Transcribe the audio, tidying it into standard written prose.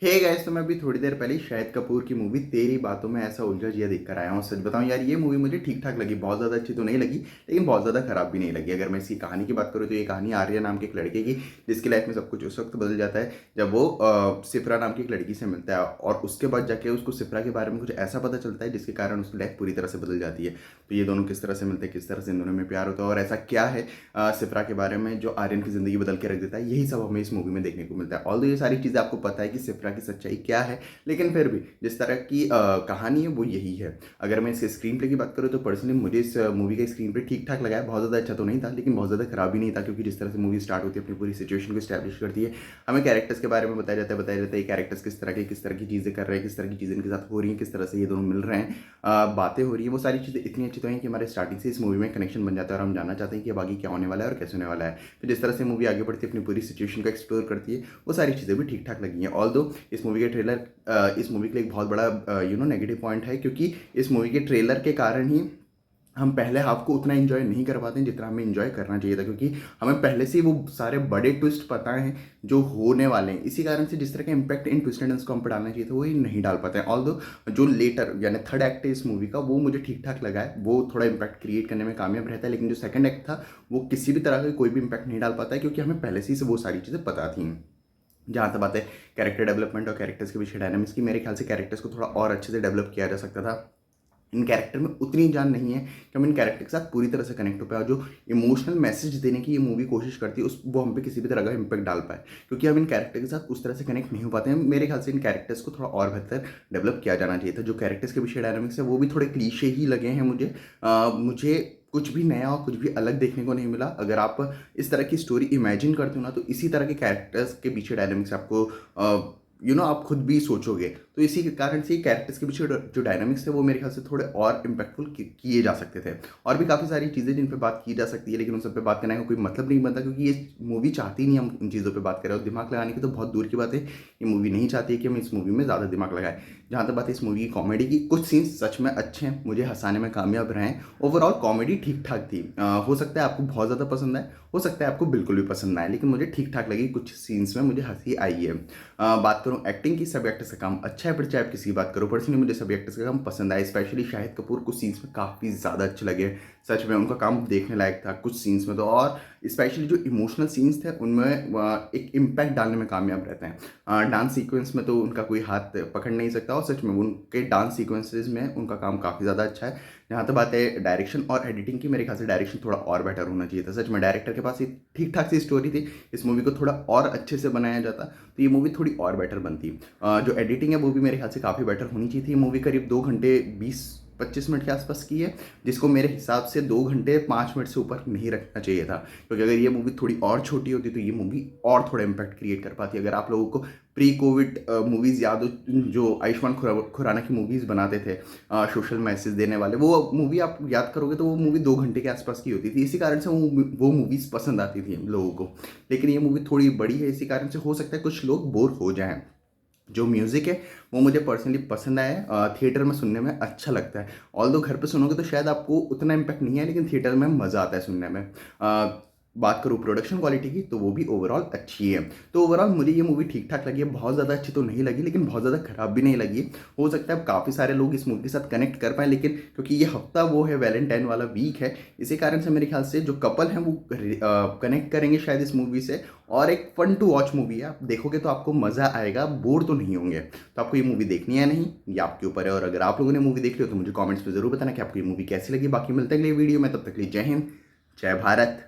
Hey guys, तो मैं अभी थोड़ी देर पहले शाहिद कपूर की मूवी तेरी बातों में ऐसा उलझा जिया देख कर आया हूँ। सच बताऊँ यार, ये मूवी मुझे ठीक ठाक लगी। बहुत ज़्यादा अच्छी तो नहीं लगी, लेकिन बहुत ज़्यादा खराब भी नहीं लगी। अगर मैं इसकी कहानी की बात करूँ तो ये कहानी आर्या नाम के एक लड़के की, जिसकी लाइफ में सब कुछ उस वक्त बदल जाता है जब वो सिप्रा नाम की एक लड़की से मिलता है, और उसके बाद जाके उसको सिप्रा के बारे में कुछ ऐसा पता चलता है जिसके कारण उसकी लाइफ पूरी तरह से बदल जाती है। तो ये दोनों किस तरह से मिलते हैं, किस तरह से इन दोनों में प्यार होता है, और ऐसा क्या है सिप्रा के बारे में जो आर्यन की ज़िंदगी बदल के रख देता है, यही सब हमें इस मूवी में देखने को मिलता है। ऑल्दो ये सारी चीज़ें आपको पता है कि सिप्रा की सच्चाई क्या है, लेकिन फिर भी जिस तरह की कहानी है वो यही है। अगर मैं इसके स्क्रीन प्ले की बात करूँ तो पर्सनली मुझे इस मूवी का स्क्रीन प्ले ठीक ठाक लगा है। बहुत ज़्यादा अच्छा तो नहीं था, लेकिन बहुत ज़्यादा खराब भी नहीं था, क्योंकि जिस तरह से मूवी स्टार्ट होती है अपनी पूरी सिचुएशन को स्टैब्लिश करती है। हमें कैरेक्टर्स के बारे में बताया जाता है कैरेक्टर्स किस तरह की चीज़ें कर रहे हैं, किस तरह की चीज़ें इनके साथ हो रही हैं, किस तरह से ये दोनों मिल रहे हैं, बातें हो रही हैं। वो सारी चीज़ें इतनी अच्छी तो हैं कि हमारे स्टार्टिंग से इस मूवी में कनेक्शन बन जाता है और हम जानना चाहते हैं कि अब आगे क्या होने वाला है और कैसे होने वाला है। फिर जिस तरह से मूवी आगे बढ़ती है, अपनी पूरी सिचुएशन को एक्सप्लोर करती है, वो सारी चीज़ें भी ठीक ठाक लगी हैं। ऑल्दो इस मूवी के ट्रेलर इस मूवी के लिए एक बहुत बड़ा नेगेटिव पॉइंट है, क्योंकि इस मूवी के ट्रेलर के कारण ही हम पहले हाफ को उतना एंजॉय नहीं कर पाते हैं जितना हमें एंजॉय करना चाहिए था, क्योंकि हमें पहले से ही वो सारे बड़े ट्विस्ट पता हैं जो होने वाले हैं। इसी कारण से जिस तरह का इम्पैक्ट इन ट्विस्ट एंड को हम पर डालना चाहिए था, वो ये नहीं डाल पाते हैं। ऑल्दो जो लेटर यानी थर्ड एक्ट है इस मूवी का, वो मुझे ठीक ठाक लगा है, वो थोड़ा इम्पैक्ट क्रिएट करने में कामयाब रहता है। लेकिन जो सेकंड एक्ट था, वो किसी भी तरह का कोई भी इम्पैक्ट नहीं डाल पाता है, क्योंकि हमें पहले से ही वो सारी चीज़ें पता थी। जहाँ तक बात है कैरेक्टर डेवलपमेंट और कैरेक्टर्स के पीछे डायनामिक्स की, मेरे ख्याल से कैरेक्टर्स को थोड़ा और अच्छे से डेवलप किया जा सकता था। इन कैरेक्टर में उतनी जान नहीं है कि हम इन कैरेक्टर के साथ पूरी तरह से कनेक्ट हो पाए, और जो इमोशनल मैसेज देने की ये मूवी कोशिश करती है उस वो हम पे किसी भी तरह का इम्पैक्ट डाल पाए, क्योंकि हम इन कैरेक्टर के साथ उस तरह से कनेक्ट नहीं हो पाते हैं। मेरे ख्याल से इन कैरेक्टर्स को थोड़ा और बेहतर डेवलप किया जाना चाहिए था। जो कैरेक्टर्स के पीछे डायनामिक्स है वो भी थोड़े क्लीशे ही लगे हैं मुझे। मुझे कुछ भी नया और कुछ भी अलग देखने को नहीं मिला। अगर आप इस तरह की स्टोरी इमेजिन करते हो ना, तो इसी तरह के कैरेक्टर्स के पीछे डायनामिक्स आपको आप खुद भी सोचोगे। तो इसी के कारण से कैरेक्टर्स के पीछे जो डायनामिक्स है वो मेरे ख्याल से थोड़े और इम्पैक्टफुल किए जा सकते थे। और भी काफ़ी सारी चीज़ें जिन पे बात की जा सकती है, लेकिन उन सब पे बात करने का कोई मतलब नहीं बनता, क्योंकि ये मूवी चाहती नहीं हम उन चीज़ों पे बात करें। और दिमाग लगाने की तो बहुत दूर की बात है, ये मूवी नहीं चाहती है कि हम इस मूवी में ज़्यादा दिमाग लगाएं। जहाँ तक बात है इस मूवी की कॉमेडी की, कुछ सीन्स सच में अच्छे हैं, मुझे हंसाने में कामयाब रहे हैं। ओवरऑल कॉमेडी ठीक ठाक थी। हो सकता है आपको बहुत ज़्यादा पसंद आए, हो सकता है आपको बिल्कुल भी पसंद ना आए, लेकिन मुझे ठीक ठाक लगी। कुछ सीन्स में मुझे हंसी आई है। बात करूँ एक्टिंग की, सभी एक्टर्स का काम अच्छा है, पर चाहे आप किसी की बात करो, पर्सनली मुझे सभी एक्टर्स का काम पसंद आया। स्पेशली शाहिद कपूर कुछ सीन्स में काफ़ी ज़्यादा अच्छे लगे। सच में उनका काम देखने लायक था कुछ सीन्स में तो। और स्पेशली जो इमोशनल सीन्स थे उनमें एक इम्पैक्ट डालने में कामयाब रहते हैं। डांस सीक्वेंस में तो उनका कोई हाथ पकड़ नहीं सकता, और सच में उनके डांस सीक्वेंसेस में उनका काम काफ़ी ज़्यादा अच्छा है। जहाँ तक बात है डायरेक्शन और एडिटिंग की, मेरे ख्याल से डायरेक्शन थोड़ा और बेटर होना चाहिए था। सच में डायरेक्टर के पास एक ठीक ठाक सी स्टोरी थी, इस मूवी को थोड़ा और अच्छे से बनाया जाता तो ये मूवी थोड़ी और बेटर बनती। जो एडिटिंग है वो भी मेरे ख्याल से काफ़ी बेटर होनी चाहिए थी। ये मूवी करीब 2 घंटे 20-25 मिनट के आसपास की है, जिसको मेरे हिसाब से 2 घंटे 5 मिनट से ऊपर नहीं रखना चाहिए था, क्योंकि अगर ये मूवी थोड़ी और छोटी होती तो ये मूवी और थोड़ा इम्पैक्ट क्रिएट कर पाती। अगर आप लोगों को प्री कोविड मूवीज़ याद हो, जो आयुष्मान खुराना की मूवीज़ बनाते थे सोशल मैसेज देने वाले, वो मूवी आप याद करोगे तो वो मूवी 2 घंटे के आसपास की होती थी। इसी कारण से वो मूवीज़ पसंद आती थी हम लोगों को। लेकिन ये मूवी थोड़ी बड़ी है, इसी कारण से हो सकता है कुछ लोग बोर हो जाएं। जो म्यूज़िक है वो मुझे पर्सनली पसंद आया है, थिएटर में सुनने में अच्छा लगता है। ऑल्दो घर पे सुनोगे तो शायद आपको उतना इम्पैक्ट नहीं है, लेकिन थिएटर में मज़ा आता है सुनने में। बात करूँ प्रोडक्शन क्वालिटी की, तो वो भी ओवरऑल अच्छी है। तो ओवरऑल मुझे ये मूवी ठीक ठाक लगी है, बहुत ज़्यादा अच्छी तो नहीं लगी, लेकिन बहुत ज़्यादा खराब भी नहीं लगी। हो सकता है अब काफ़ी सारे लोग इस मूवी के साथ कनेक्ट कर पाएँ, लेकिन क्योंकि ये हफ्ता वो है वैलेंटाइन वाला वीक है, इसी कारण से मेरे ख्याल से जो कपल हैं वो कनेक्ट करेंगे शायद इस मूवी से। और एक फन टू वॉच मूवी है, आप देखोगे तो आपको मज़ा आएगा, बोर तो नहीं होंगे। तो आपको ये मूवी देखनी है नहीं, ये आपके ऊपर है। और अगर आप लोगों ने मूवी देख ली हो तो मुझे कमेंट्स में ज़रूर बताना कि आपको ये मूवी कैसी लगी। बाकी मिलते हैं अगले वीडियो में, तब तक के लिए जय हिंद, जय भारत।